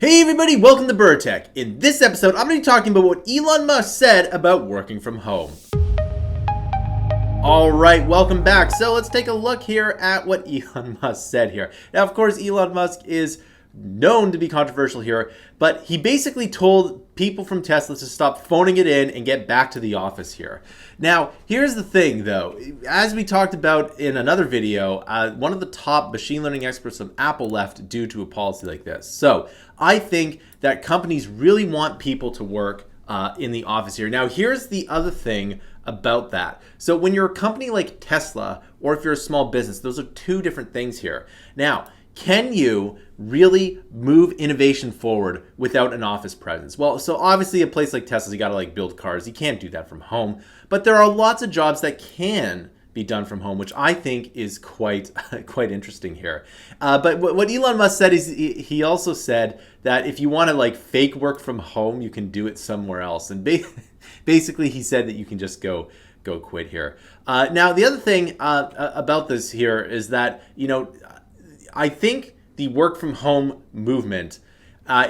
Hey everybody, welcome to Bura. In this episode, I'm going to be talking about what Elon Musk said about working from home. Alright, welcome back. So let's take a look here at what Elon Musk said here. Now, of course, Elon Musk is known to be controversial here, but he basically told people from Tesla to stop phoning it in and get back to the office here. Now, here's the thing though, as we talked about in another video, one of the top machine learning experts from Apple left due to a policy like this. So I think that companies really want people to work in the office here. Now, here's the other thing about that. So when you're a company like Tesla, or if you're a small business, those are two different things here. Now, can you really move innovation forward without an office presence? Well, so obviously a place like Tesla, you got to like build cars. You can't do that from home, but there are lots of jobs that can be done from home, which I think is quite interesting here. But what Elon Musk said is he also said that if you want to like fake work from home, you can do it somewhere else. And basically he said that you can just go quit here. Now, the other thing about this here is that, I think the work from home movement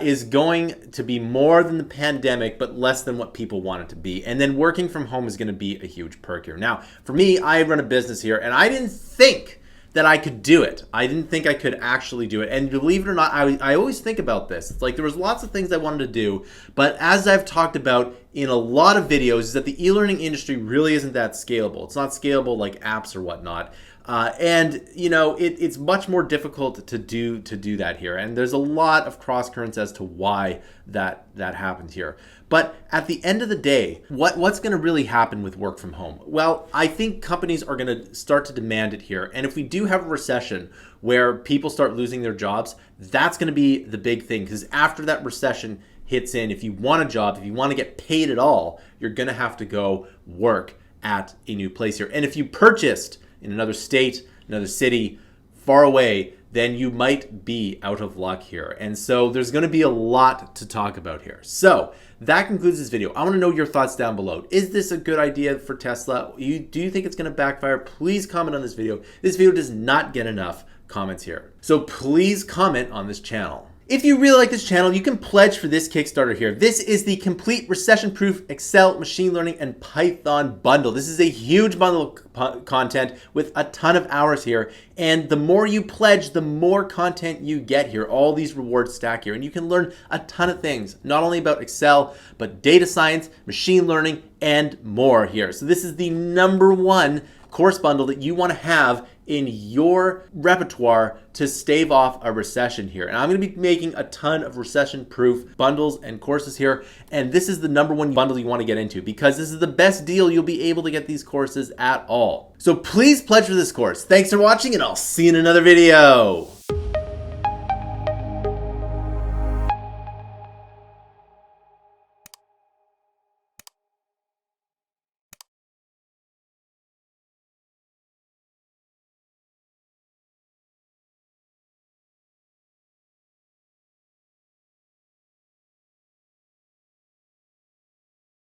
is going to be more than the pandemic, but less than what people want it to be. And then working from home is going to be a huge perk here. Now, for me, I run a business here, and I didn't think that I could do it. I didn't think I could actually do it. And believe it or not, I always think about this. It's like there was lots of things I wanted to do, but as I've talked about in a lot of videos, is that the e-learning industry really isn't that scalable. It's not scalable like apps or whatnot. It's much more difficult to do that here. And there's a lot of cross currents as to why that happened here. But at the end of the day, what's going to really happen with work from home? Well, I think companies are going to start to demand it here. And if we do have a recession where people start losing their jobs, that's going to be the big thing. Because after that recession hits in, if you want a job, if you want to get paid at all, you're going to have to go work at a new place here. And if you purchased in another state, another city, far away, then you might be out of luck here. And so there's going to be a lot to talk about here. So that concludes this video. I want to know your thoughts down below. Is this a good idea for Tesla? Do you think it's going to backfire? Please comment on this video. This video does not get enough comments here. So please comment on this channel. If you really like this channel, you can pledge for this Kickstarter here. This is the complete recession-proof Excel, machine learning, and Python bundle. This is a huge bundle of content with a ton of hours here. And the more you pledge, the more content you get here. All these rewards stack here. And you can learn a ton of things, not only about Excel, but data science, machine learning, and more here. So this is the #1 course bundle that you want to have in your repertoire to stave off a recession here. And I'm going to be making a ton of recession-proof bundles and courses here. And this is the #1 bundle you want to get into because this is the best deal you'll be able to get these courses at all. So please pledge for this course. Thanks for watching, and I'll see you in another video.